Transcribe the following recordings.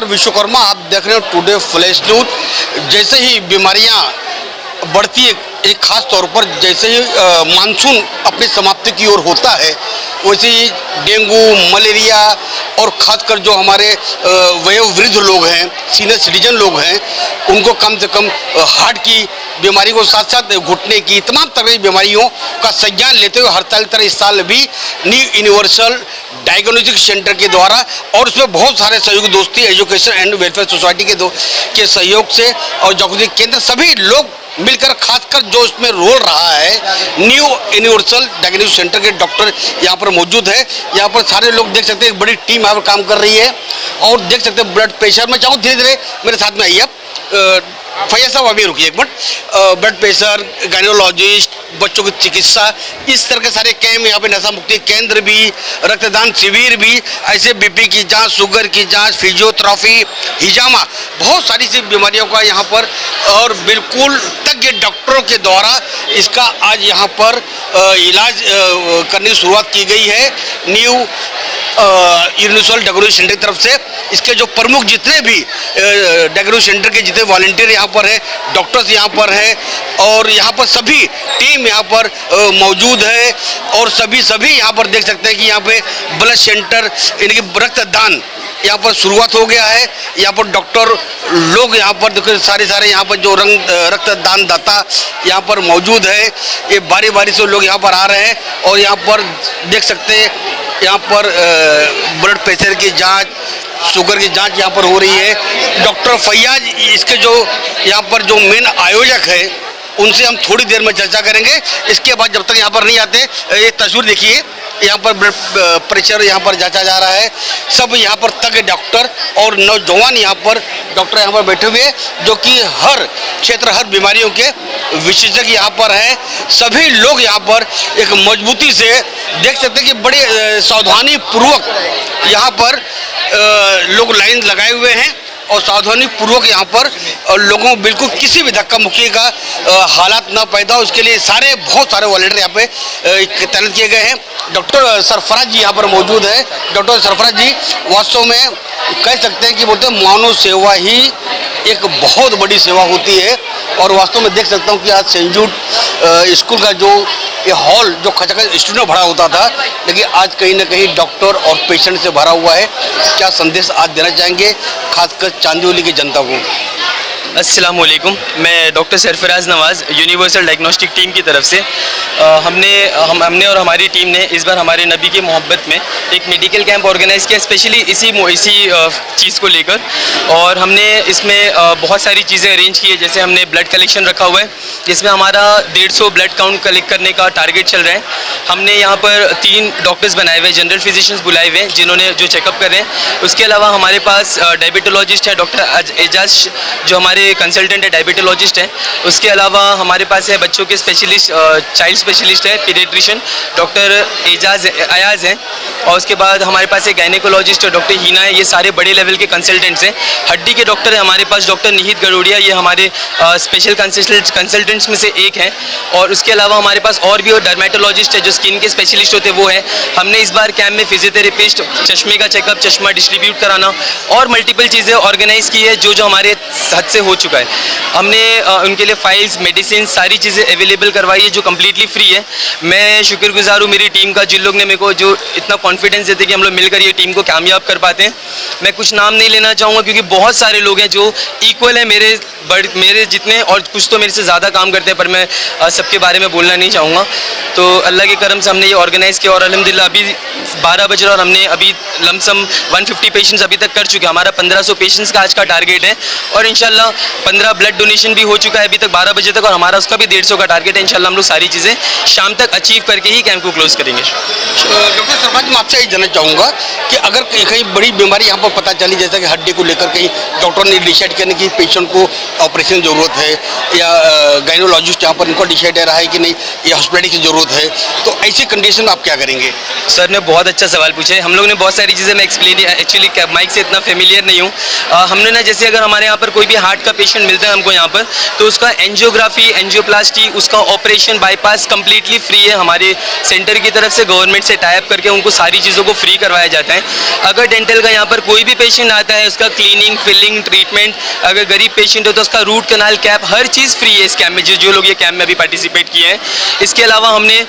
विश्वकर्मा, आप देख रहे हो टुडे फ्लैश न्यूज। जैसे ही बीमारियां बढ़ती है, एक खास तौर पर जैसे ही मानसून अपनी समाप्ति की ओर होता है, वैसे ही डेंगू, मलेरिया और खासकर जो हमारे वयोवृद्ध लोग हैं, सीनियर सिटीजन लोग हैं, उनको कम से कम हार्ट की बीमारी को साथ साथ घुटने की तमाम तरह की बीमारियों का संज्ञान लेते हुए हर साल तरह इस साल भी न्यू यूनिवर्सल डायग्नोस्टिक सेंटर के द्वारा और उसमें बहुत सारे सहयोग दोस्ती एजुकेशन एंड वेलफेयर सोसाइटी के सहयोग से और जागृति केंद्र सभी लोग मिलकर, खासकर जो इसमें रोल रहा है न्यू यूनिवर्सल डायग्नोस्टिक सेंटर के डॉक्टर यहाँ पर मौजूद है। यहाँ पर सारे लोग देख सकते हैं, एक बड़ी टीम यहाँ पर काम कर रही है और देख सकते हैं ब्लड प्रेशर। मैं चाहूँ धीरे धीरे मेरे साथ में आइए आप। फैयाज साहब अभी रुकिए एक मिनट। ब्लड प्रेशर, गायनोलॉजिस्ट, बच्चों की चिकित्सा, इस तरह के सारे कैंप यहाँ पे, नशा मुक्ति केंद्र भी, रक्तदान शिविर भी, ऐसे बीपी की जांच, शुगर की जांच, फिजियोथेरेपी, हिजामा, बहुत सारी सी बीमारियों का यहाँ पर और बिल्कुल तज्ञ डॉक्टरों के द्वारा इसका आज यहाँ पर इलाज करने की शुरुआत की गई है न्यू यूनिवर्सल डायग्नोस्टिक सेंटर की तरफ से। इसके जो प्रमुख जितने भी डायग्नोस्टिक सेंटर के जितने वॉलंटियर यहाँ पर है, डॉक्टर्स यहाँ पर है और यहाँ पर सभी टीम यहाँ पर मौजूद है और सभी यहाँ पर देख सकते हैं कि यहाँ पे ब्लड सेंटर यानी कि रक्तदान यहाँ पर शुरुआत हो गया है। यहाँ पर डॉक्टर लोग यहाँ पर देखो सारे यहाँ पर जो रक्तदान दाता यहाँ पर मौजूद है, ये बारी बारी से लोग यहाँ पर आ रहे हैं और यहाँ पर देख सकते हैं यहाँ पर ब्लड प्रेशर की जांच, शुगर की जांच यहाँ पर हो रही है। डॉक्टर फैयाज इसके जो यहाँ पर जो मेन आयोजक है, उनसे हम थोड़ी देर में चर्चा करेंगे। इसके बाद जब तक यहाँ पर नहीं आते, ये तस्वीर देखिए, यहाँ पर ब्लड प्रेशर यहाँ पर जांचा जा रहा है। सब यहाँ पर तज्ञ डॉक्टर और नौजवान यहाँ पर डॉक्टर यहाँ पर बैठे हुए हैं, जो कि हर क्षेत्र, हर बीमारियों के विशेषज्ञ यहाँ पर हैं। सभी लोग यहाँ पर एक मजबूती से देख सकते हैं कि बड़े सावधानी पूर्वक यहाँ पर लोग लाइन लगाए हुए हैं और सावधानी पूर्वक यहाँ पर लोगों को बिल्कुल किसी भी धक्का मुक्की का हालात ना पैदा हो, उसके लिए बहुत सारे वॉलंटियर यहाँ पे तैनात किए गए हैं। डॉक्टर सरफराज जी यहाँ पर मौजूद है। डॉक्टर सरफराज जी, वास्तव में कह सकते हैं कि बोलते हैं मानव सेवा ही एक बहुत बड़ी सेवा होती है और वास्तव में देख सकता हूँ कि आज सेंट जूड स्कूल का जो ये हॉल जो खचाखच स्टूडेंट भरा होता था, लेकिन आज कहीं ना कहीं डॉक्टर और पेशेंट से भरा हुआ है। क्या संदेश आज देना चाहेंगे खासकर चांदीवली की जनता को? अस्सलाम वालेकुम, मैं डॉक्टर सरफराज नवाज़ यूनिवर्सल डायग्नोस्टिक टीम की तरफ से हमने और हमारी टीम ने इस बार हमारे नबी की मोहब्बत में एक मेडिकल कैंप ऑर्गेनाइज़ किया, स्पेशली इसी चीज़ को लेकर। और हमने इसमें बहुत सारी चीज़ें अरेंज की है। जैसे हमने ब्लड कलेक्शन रखा हुआ है, जिसमें हमारा 150 ब्लड काउंट कलेक्ट करने का टारगेट चल रहा है। हमने यहाँ पर 3 डॉक्टर्स बनाए हुए, जनरल फिजिशियंस बुलाए हुए हैं, जिन्होंने जो चेकअप कर रहे हैं। उसके अलावा हमारे पास डायबिटोलॉजिस्ट है डॉक्टर एजाज, जो हमारे कंसल्टेंट है, डायबिटोलॉजिस्ट है। उसके अलावा हमारे पास है बच्चों के स्पेशलिस्ट, चाइल्ड स्पेशलिस्ट है, पीडियाट्रिशियन डॉक्टर अयाज हैं। और उसके बाद हमारे पास एक गायनेकोलॉजिस्ट है डॉक्टर हीना है। ये सारे बड़े लेवल के कंसल्टेंट्स हैं। हड्डी के डॉक्टर है हमारे पास डॉक्टर निहित गरोडिया, ये हमारे स्पेशल कंसल्टेंट्स में से एक हैं। और उसके अलावा हमारे पास और भी डर्मेटोलॉजिस्ट है, जो स्किन के स्पेशलिस्ट होते हैं, वो है। हमने इस बार कैंप में फिजियोथेरेपिस्ट, चश्मे का चेकअप, चश्मा डिस्ट्रीब्यूट कराना और मल्टीपल चीज़ें ऑर्गेनाइज़ की है जो हमारे हद से हो चुका है। हमने उनके लिए फाइल्स, मेडिसिन, सारी चीज़ें अवेलेबल करवाई है जो कम्प्लीटली फ्री है। मैं शुक्रगुजार हूँ मेरी टीम का, जिन लोग ने मेरे को जो इतना कॉन्फिडेंस देते कि हम लोग मिलकर ये टीम को कामयाब कर पाते हैं। मैं कुछ नाम नहीं लेना चाहूँगा क्योंकि बहुत सारे लोग हैं जो इक्वल हैं मेरे जितने, और कुछ तो मेरे से ज़्यादा काम करते हैं, पर मैं सबके बारे में बोलना नहीं चाहूँगा। तो अल्लाह के करम से हमने ये ऑर्गेनाइज़ किया और अल्हम्दुलिल्लाह अभी 12 बज रहा और हमने अभी लमसम 150 पेशेंट्स अभी तक कर चुके हैं। हमारा 1500 पेशेंट्स का आज का टारगेट है और इंशाल्लाह 15 ब्लड डोनेशन भी हो चुका है अभी तक 12 बजे तक, और हमारा उसका भी 150 का टारगेट है। इंशाल्लाह हम लोग सारी चीज़ें शाम तक अचीव करके ही कैंप को क्लोज करेंगे। डॉक्टर सरफराज, मैं आपसे यही जानना चाहूँगा कि अगर कहीं बड़ी बीमारी यहाँ पर पता चली, जैसा कि हड्डी को लेकर कहीं डॉक्टर ने डिसाइड करने की पेशेंट को ऑपरेशन की ज़रूरत है, या गायनोलॉजिस्ट यहाँ पर इनको डिसाइड रहा है कि नहीं ये हॉस्पिटल की ज़रूरत है, तो ऐसी कंडीशन में आप क्या करेंगे? सर ने बहुत अच्छा सवाल पूछा है। हम लोग ने बहुत सारी चीज़ें, मैं एक्चुअली माइक से इतना फेमिलियर नहीं हूँ। हमने ना, जैसे अगर हमारे यहाँ पर कोई भी हार्ट का पेशेंट मिलता है हमको यहाँ पर, तो उसका एंजियोग्राफी, एंजियोप्लास्टी, उसका ऑपरेशन, बाईपास कम्प्लीटली फ्री है। हमारे सेंटर की तरफ से गवर्नमेंट से टाई अप करके उनको सारी चीज़ों को फ्री करवाया जाता है। अगर डेंटल का यहाँ पर कोई भी पेशेंट आता है, उसका क्लीनिंग, फिलिंग, ट्रीटमेंट, अगर गरीब पेशेंट हो तो उसका रूट कनाल, कैप, हर चीज़ फ्री है इस कैम्प में, जो लोग ये कैम्प में अभी पार्टिसिपेट किए हैं। इसके अलावा हमने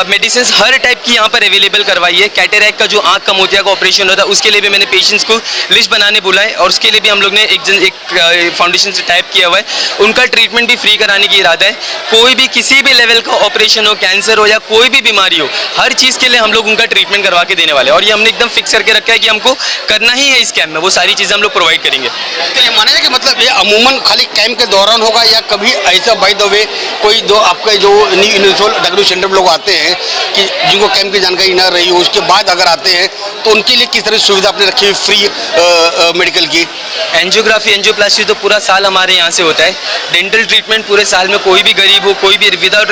मेडिसिन हर टाइप की यहाँ पर अवेलेबल करवाई है। कैटरैक्ट का जो आँख का मोतिया का ऑपरेशन होता है उसके लिए भी मैंने पेशेंट्स को लिस्ट बनाने बोला है, और उसके लिए भी हम लोग ने एक फाउंडेशन से टाइप किया हुआ है। उनका ट्रीटमेंट भी फ्री कराने की इरादा है। कोई भी किसी भी लेवल का ऑपरेशन हो, कैंसर हो या कोई भी बीमारी हो, हर चीज़ के लिए हम लोग उनका ट्रीटमेंट करवा के देने वाले हैं। और ये हमने एकदम फिक्स करके रखा है कि हमको करना ही है इस कैम्प में, वो सारी चीज़ें हम लोग प्रोवाइड करेंगे। तो ये माने कि मतलब ये अमूमन खाली कैंप के दौरान होगा, या कभी ऐसा बाय द वे कोई दो आपके जो यूनिवर्सल डायग्नोस्टिक सेंटर लोग आते हैं कि जिनको कैंप की जानकारी ना रही हो, उसके बाद अगर आते हैं तो उनके लिए किस तरह की सुविधा आपने रखी हुई फ्री मेडिकल की? एंजियोग्राफी, एंजियोप्लास्टी तो पूरा साल हमारे यहाँ से होता है। डेंटल ट्रीटमेंट पूरे साल में, कोई भी गरीब हो, कोई भी विदाउट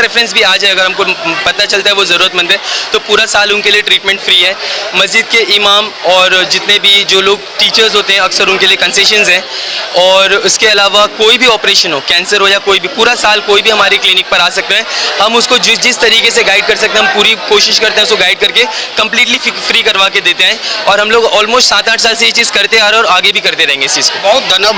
रेफरेंस भी आ जाए, अगर हमको पता चलता है वो ज़रूरतमंद है, तो पूरा साल उनके लिए ट्रीटमेंट फ्री है। मस्जिद के इमाम और जितने भी जो लोग टीचर्स होते हैं, अक्सर उनके लिए कंसेशंस हैं। और उसके अलावा कोई भी ऑपरेशन हो, कैंसर हो या कोई भी, पूरा साल कोई भी हमारी क्लिनिक पर आ सकते हैं। हम उसको जिस तरीके से गाइड कर सकते हैं, हम पूरी कोशिश करते हैं उसको गाइड करके कंप्लीटली फ्री करवा के देते हैं। और हम लोग ऑलमोस्ट 7-8 साल से ये चीज़ करते आ रहे हैं और आगे भी करते रहेंगे इस चीज़ को। बहुत धन्यवाद।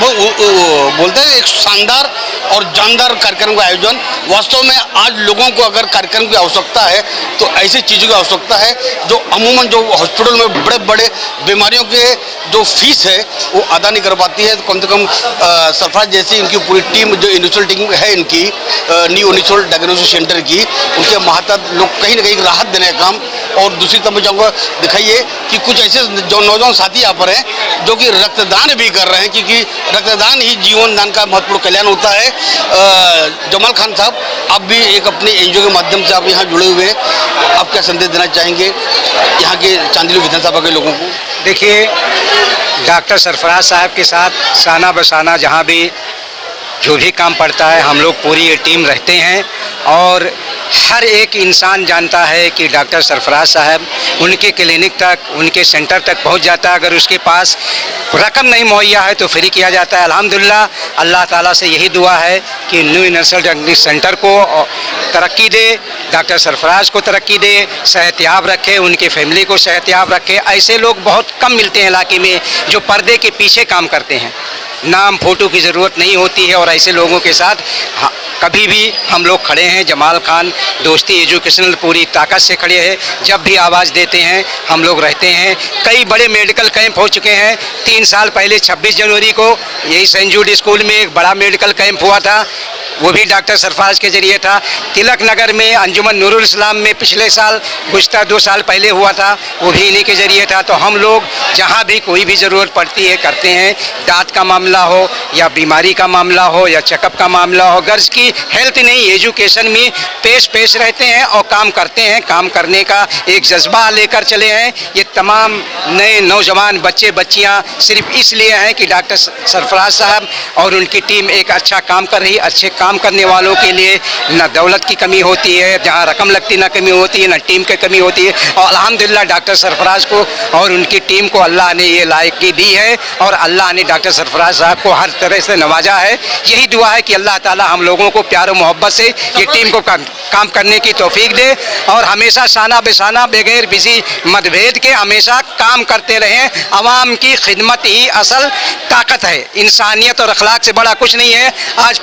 बोलते हैं एक शानदार और जानदार कार्यक्रम का आयोजन। वास्तव में आज लोगों को अगर कार्यक्रम की आवश्यकता है तो ऐसी चीज़ों की आवश्यकता है जो अमूमन जो हॉस्पिटल में बड़े बड़े बीमारियों के जो फीस है वो अदा नहीं कर पाती है। तो कम से कम सरफराज जैसी इनकी पूरी टीम, जो इनिशियल टीम है इनकी न्यू इनिशियल डायग्नोस्टिक सेंटर की, उनके मातहत लोग कहीं ना कहीं राहत देने का काम। और दूसरी तरफ मैं चाहूँगा दिखाइए कि कुछ ऐसे जो नौजवान साथी यहाँ पर हैं जो कि रक्तदान भी कर रहे हैं, क्योंकि रक्तदान ही जीवन दान का महत्वपूर्ण कल्याण होता है। जमाल खान साहब, आप भी एक अपने एनजीओ के माध्यम से आप यहाँ जुड़े हुए हैं, आप क्या संदेश देना चाहेंगे यहाँ के चांदीलो विधानसभा के लोगों को? देखिए, डॉक्टर सरफराज साहब के साथ साना बसाना जहाँ भी जो भी काम पड़ता है, हम लोग पूरी ये टीम रहते हैं। और हर एक इंसान जानता है कि डॉक्टर सरफराज साहब उनके क्लिनिक तक, उनके सेंटर तक पहुंच जाता है। अगर उसके पास रकम नहीं मुहैया है तो फ्री किया जाता है। अल्हम्दुलिल्लाह, अल्लाह ताला से यही दुआ है कि न्यू यूनिवर्सल डायग्नोस्टिक सेंटर को तरक्की दे, डॉक्टर सरफराज को तरक्की दे, सेहतयाब रखे, उनके फैमिली को सेहतयाब रखे। ऐसे लोग बहुत कम मिलते हैं इलाके में जो पर्दे के पीछे काम करते हैं। नाम फोटो की ज़रूरत नहीं होती है, और ऐसे लोगों के साथ कभी भी हम लोग खड़े हैं। जमाल खान दोस्ती एजुकेशनल पूरी ताकत से खड़े हैं, जब भी आवाज़ देते हैं हम लोग रहते हैं। कई बड़े मेडिकल कैंप हो चुके हैं। 3 साल पहले 26 जनवरी को यही सेंट जूड स्कूल में एक बड़ा मेडिकल कैंप हुआ था, वो भी डॉक्टर सरफराज के ज़रिए था। तिलक नगर में अंजुमन नूरुल इस्लाम में पिछले साल, गुज़श्ता 2 साल पहले हुआ था, वो भी इन्हीं के ज़रिए था। तो हम लोग जहाँ भी कोई भी ज़रूरत पड़ती है करते हैं। दांत का मामला हो या बीमारी का मामला हो या चेकअप का मामला हो, गर्ज की हेल्थ नहीं, एजुकेशन में पेश रहते हैं और काम करते हैं। काम करने का एक जज्बा लेकर चले हैं। ये तमाम नए नौजवान बच्चे बच्चियाँ सिर्फ इसलिए हैं कि डॉक्टर सरफराज साहब और उनकी टीम एक अच्छा काम कर रही। अच्छे काम करने वालों के लिए न दौलत की कमी होती है, जहाँ रकम लगती न कमी होती है, न टीम की कमी होती है। और अल्हम्दुलिल्लाह डॉक्टर सरफराज को और उनकी टीम को अल्लाह ने ये लायकी दी है, और अल्लाह ने डॉक्टर सरफराज साहब को हर तरह से नवाजा है। यही दुआ है कि अल्लाह ताला हम लोगों को प्यार और मोहब्बत से ये टीम को काम करने की तौफीक दे, और हमेशा साना बेसाना बगैर किसी मतभेद के हमेशा काम करते रहें। आवाम की खिदमत ही असल ताकत है। इंसानियत और अखलाक से बड़ा कुछ नहीं है। आज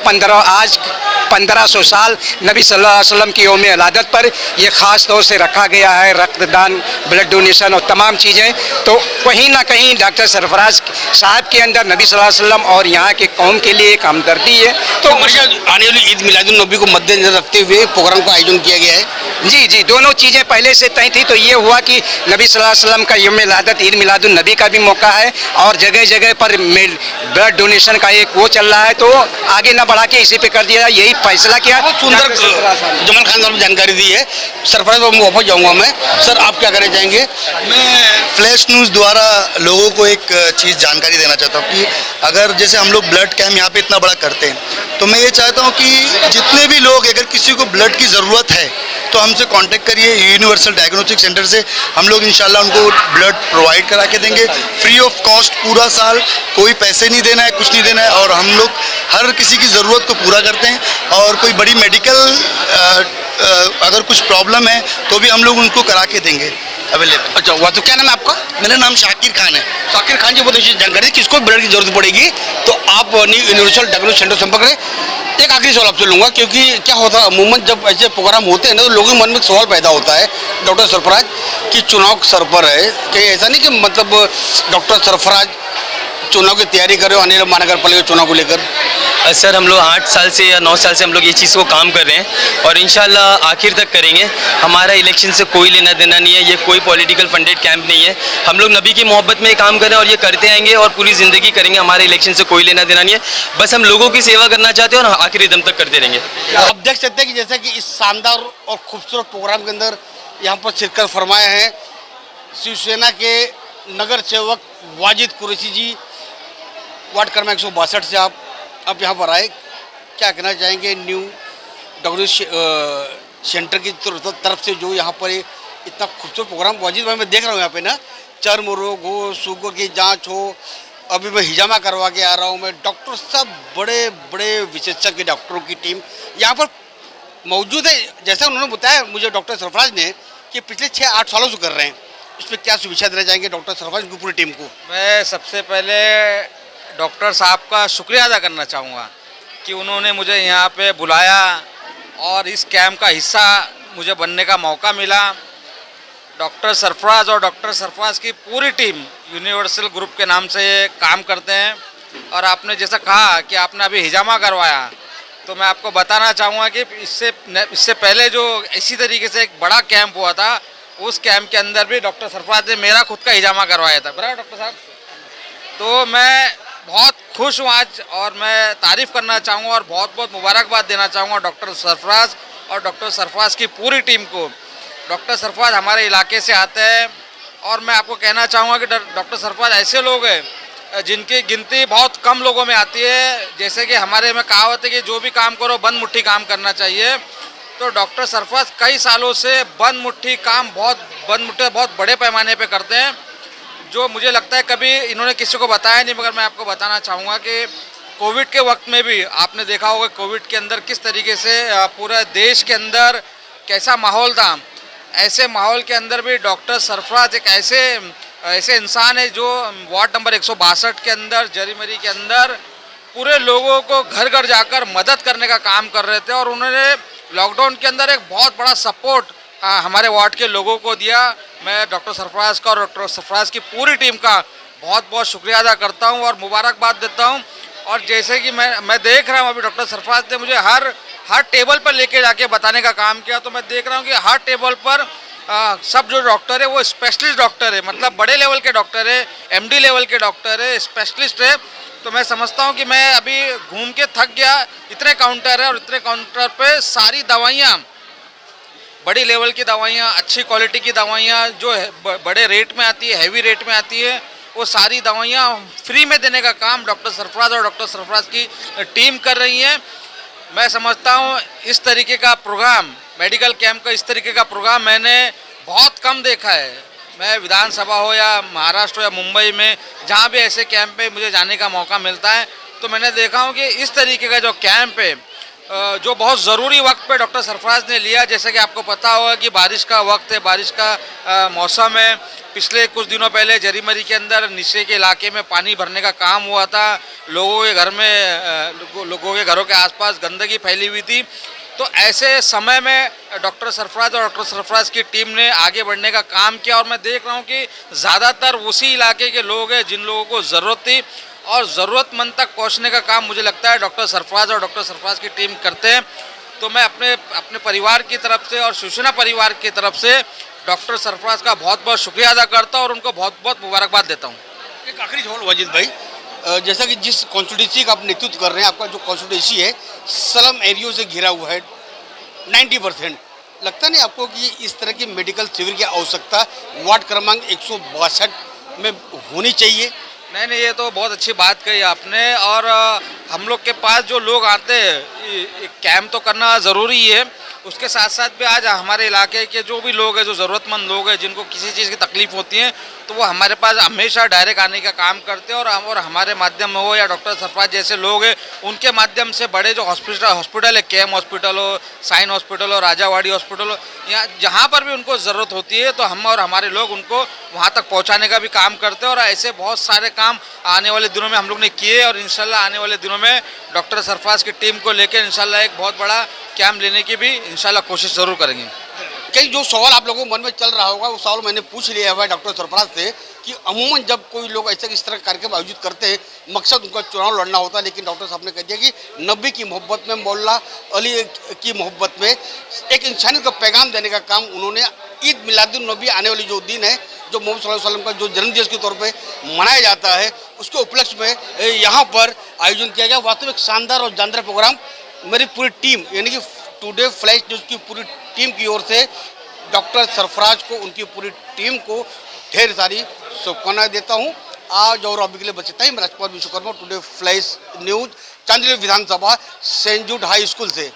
1500 साल नबी सल्लल्लाहु अलैहि वसल्लम की यौम विलादत पर यह ख़ास तौर से रखा गया है, रक्तदान, ब्लड डोनेशन और तमाम चीज़ें। तो कहीं ना कहीं डॉक्टर सरफराज साहब के अंदर नबी सल्लल्लाहु अलैहि वसल्लम और यहाँ के कौम के लिए एक हमदर्दी है। तो आने वाली ईद मिलादुन नबी को मद्देनजर रखते हुए प्रोग्राम का आयोजन किया गया है। जी, दोनों चीज़ें पहले से तय थी। तो ये हुआ कि नबी सल्लल्लाहु अलैहि वसल्लम का यौम विलादत, ईद मिलादुन नबी का भी मौका है, और जगह जगह पर ब्लड डोनेशन का एक वो चल रहा है, तो आगे ना बढ़ा के इसी पे कर दिया। यही फैसला किया। बहुत सुंदर जमाल खान साहब ने जानकारी दी है। सरफराज बाबू वापस जाऊंगा मैं। सर आप क्या कहना चाहेंगे? मैं फ्लैश न्यूज़ द्वारा लोगों को एक चीज़ जानकारी देना चाहता हूँ कि अगर जैसे हम लोग ब्लड कैंप यहाँ पे इतना बड़ा करते हैं, तो मैं ये चाहता हूँ कि जितने भी लोग, अगर किसी को ब्लड की ज़रूरत है तो हमसे कांटेक्ट करिए। यूनिवर्सल डायग्नोस्टिक सेंटर से हम लोग इंशाल्लाह उनको ब्लड प्रोवाइड करा के देंगे फ्री ऑफ कॉस्ट। पूरा साल कोई पैसे नहीं देना है, कुछ नहीं देना है, और हम लोग हर किसी की ज़रूरत को पूरा करते हैं। और कोई बड़ी मेडिकल अगर कुछ प्रॉब्लम है तो भी हम लोग उनको करा के देंगे अवेलेबल। अच्छा हुआ तो क्या नाम है आपका? मेरा नाम शाकिर खान है। शाकिर खान जी बहुत अच्छी जानकारी दी। किसको ब्लड की जरूरत पड़ेगी तो आप न्यू यूनिवर्सल डायग्नोस्टिक सेंटर संपर्क करें। एक आखिरी सवाल आपसे लूँगा, क्योंकि क्या होता है अमूमन जब ऐसे प्रोग्राम होते हैं ना तो लोगों के मन में एक सवाल पैदा होता है डॉक्टर सरफराज कि चुनाव सर पर है, कहीं ऐसा नहीं कि मतलब डॉक्टर सरफराज चुनाव की तैयारी कर रहे हो अनिल महानगर पालिका चुनाव को लेकर? सर हम लोग 8 साल से या 9 साल से हम लोग ये चीज़ को काम कर रहे हैं और इंशाल्लाह आखिर तक करेंगे। हमारा इलेक्शन से कोई लेना देना नहीं है, ये कोई पॉलिटिकल फंडेड कैंप नहीं है। हम लोग नबी की मोहब्बत में काम कर रहे हैं और ये करते आएंगे और पूरी ज़िंदगी करेंगे। हमारे इलेक्शन से कोई लेना देना नहीं है, बस हम लोगों की सेवा करना चाहते हैं और आखिरी दम तक करते रहेंगे। आप देख सकते हैं कि जैसे कि इस शानदार और खूबसूरत प्रोग्राम के अंदर यहाँ पर शिरकत फरमाए हैं शिवसेना के नगर सेवक वाजिद कुरैशी जी, वार्ड क्रमांक 162 से आप यहाँ पर आए। क्या कहना चाहेंगे न्यू डायग्नोस्टिक सेंटर की तरफ से जो यहाँ पर इतना खूबसूरत प्रोग्राम? वाजिद भाई मैं देख रहा हूँ यहाँ पे ना चर्म रोग हो, शुगर की जांच हो, अभी मैं हिजामा करवा के आ रहा हूँ मैं। डॉक्टर सब बड़े बड़े विशेषज्ञ डॉक्टरों की टीम यहाँ पर मौजूद है। जैसा उन्होंने बताया मुझे डॉक्टर सरफराज ने कि पिछले 6-8 सालों से कर रहे हैं, इसमें क्या शुभेच्छा देना चाहेंगे डॉक्टर सरफराज की पूरी टीम को? मैं सबसे पहले डॉक्टर साहब का शुक्रिया अदा करना चाहूँगा कि उन्होंने मुझे यहाँ पे बुलाया और इस कैंप का हिस्सा मुझे बनने का मौका मिला। डॉक्टर सरफराज और डॉक्टर सरफराज की पूरी टीम यूनिवर्सल ग्रुप के नाम से काम करते हैं। और आपने जैसा कहा कि आपने अभी हिजामा करवाया, तो मैं आपको बताना चाहूँगा कि इससे पहले जो इसी तरीके से एक बड़ा कैंप हुआ था, उस कैंप के अंदर भी डॉक्टर सरफराज ने मेरा खुद का हिजामा करवाया था, बराबर डॉक्टर साहब? तो मैं बहुत खुश हूँ आज और मैं तारीफ़ करना चाहूँगा और बहुत बहुत मुबारकबाद देना चाहूँगा डॉक्टर सरफराज और डॉक्टर सरफराज की पूरी टीम को। डॉक्टर सरफराज हमारे इलाके से आते हैं और मैं आपको कहना चाहूँगा कि डॉक्टर सरफराज ऐसे लोग हैं जिनकी गिनती बहुत कम लोगों में आती है। जैसे कि हमारे में कहावत है कि जो भी काम करो बंद मुट्ठी काम करना चाहिए, तो डॉक्टर सरफराज कई सालों से बंद मुट्ठी काम बहुत बड़े पैमाने पे करते हैं, जो मुझे लगता है कभी इन्होंने किसी को बताया नहीं। मगर मैं आपको बताना चाहूँगा कि कोविड के वक्त में भी आपने देखा होगा कोविड के अंदर किस तरीके से पूरे देश के अंदर कैसा माहौल था। ऐसे माहौल के अंदर भी डॉक्टर सरफराज एक ऐसे इंसान है जो वार्ड नंबर 162 के अंदर जरीमरी के अंदर पूरे लोगों को घर घर जाकर मदद करने का काम कर रहे थे। और उन्होंने लॉकडाउन के अंदर एक बहुत बड़ा सपोर्ट हमारे वार्ड के लोगों को दिया। मैं डॉक्टर सरफराज का और डॉक्टर सरफराज की पूरी टीम का बहुत बहुत शुक्रिया अदा करता हूं और मुबारकबाद देता हूं। और जैसे कि मैं देख रहा हूं अभी डॉक्टर सरफराज ने मुझे हर टेबल पर लेके जाके बताने का काम किया, तो मैं देख रहा हूं कि हर टेबल पर सब जो डॉक्टर है वो स्पेशलिस्ट डॉक्टर है, मतलब बड़े लेवल के डॉक्टर है, MD लेवल के डॉक्टर है, स्पेशलिस्ट है। तो मैं समझता हूँ कि मैं अभी घूम के थक गया। इतने काउंटर है और इतने काउंटर पर सारी दवाइयाँ, बड़ी लेवल की दवाइयाँ, अच्छी क्वालिटी की दवाइयाँ जो बड़े रेट में आती है, हैवी रेट में आती है, वो सारी दवाइयाँ फ्री में देने का काम डॉक्टर सरफराज और डॉक्टर सरफराज की टीम कर रही है। मैं समझता हूँ इस तरीके का प्रोग्राम, मेडिकल कैंप का इस तरीके का प्रोग्राम मैंने बहुत कम देखा है। मैं विधानसभा हो या महाराष्ट्र हो या मुंबई में जहाँ भी ऐसे कैंप पे मुझे जाने का मौका मिलता है, तो मैंने देखा हूँ कि इस तरीके का जो कैंप है जो बहुत ज़रूरी वक्त पे डॉक्टर सरफराज ने लिया। जैसे कि आपको पता होगा कि बारिश का वक्त है, बारिश का मौसम है। पिछले कुछ दिनों पहले जरीमरी के अंदर नीचे के इलाके में पानी भरने का काम हुआ था, लोगों के घर में लोगों के घरों के आसपास गंदगी फैली हुई थी। तो ऐसे समय में डॉक्टर सरफराज और डॉक्टर सरफराज की टीम ने आगे बढ़ने का काम किया। और मैं देख रहा हूँ कि ज़्यादातर उसी इलाके के लोग हैं जिन लोगों को ज़रूरत थी, और ज़रूरतमंद तक पहुंचने का काम मुझे लगता है डॉक्टर सरफराज और डॉक्टर सरफराज की टीम करते हैं। तो मैं अपने परिवार की तरफ से और शिवसेना परिवार की तरफ से डॉक्टर सरफराज का बहुत बहुत शुक्रिया अदा करता हूं और उनको बहुत बहुत मुबारकबाद देता हूं। एक आखिरी सवाल वाजिद भाई, जैसा कि जिस कॉन्स्टिट्यूंसी का आप नेतृत्व कर रहे हैं, आपका जो कॉन्स्टिट्यूंसी है स्लम एरियो से घिरा हुआ है 90%, लगता नहीं आपको कि इस तरह की मेडिकल शिविर की आवश्यकता वार्ड क्रमांक 162 में होनी चाहिए? नहीं, ये तो बहुत अच्छी बात कही आपने। और हम लोग के पास जो लोग आते हैं, कैंप तो करना ज़रूरी है, उसके साथ साथ भी आज हमारे इलाके के जो भी लोग हैं, जो ज़रूरतमंद लोग हैं, जिनको किसी चीज़ की तकलीफ़ होती है, तो वो हमारे पास हमेशा डायरेक्ट आने का काम करते हैं। और हमारे माध्यम में हो या डॉक्टर सरफराज जैसे लोग हैं, उनके माध्यम से बड़े जो हॉस्पिटल है, केएम हॉस्पिटल हो, साइन हॉस्पिटल हो, राजावाड़ी हॉस्पिटल हो, या जहाँ पर भी उनको ज़रूरत होती है, तो हम और हमारे लोग उनको वहाँ तक पहुँचाने का भी काम करते हैं। और ऐसे बहुत सारे काम आने वाले दिनों में हम लोग ने किए, और इंशाल्लाह आने वाले दिनों में डॉक्टर सरफराज की टीम को लेकर इंशाल्लाह एक बहुत बड़ा कैंप लेने की भी इंशाल्लाह कोशिश ज़रूर करेंगे। कई जो सवाल आप लोगों के मन में चल रहा होगा, वो सवाल मैंने पूछ लिया हुआ है डॉक्टर सरफराज से कि अमूमन जब कोई लोग ऐसे इस तरह का कार्यक्रम आयोजित करते हैं, मकसद उनका चुनाव लड़ना होता है, लेकिन डॉक्टर साहब ने कह दिया कि नबी की मोहब्बत में, मौला अली की मोहब्बत में एक इंसानियत का पैगाम देने का काम उन्होंने ईद मिलादुन नबी आने वाली जो दिन है, जो मोहम्मद सल्लल्लाहु अलैहि वसल्लम का जो जन्मदिवस के तौर पे मनाया जाता है, उसके उपलक्ष्य में यहाँ पर आयोजन किया गया। वास्तविक शानदार और जानदार प्रोग्राम। मेरी पूरी टीम यानी कि टुडे फ्लैश न्यूज़ की पूरी टीम की ओर से डॉक्टर सरफराज को, उनकी पूरी टीम को ढेर सारी शुभकामनाएं देता हूं। आज और अभी के लिए बचता ही मैं Rajpal Vishwakarma, today flash news, Chandni विधानसभा सेंट जूड हाई स्कूल से।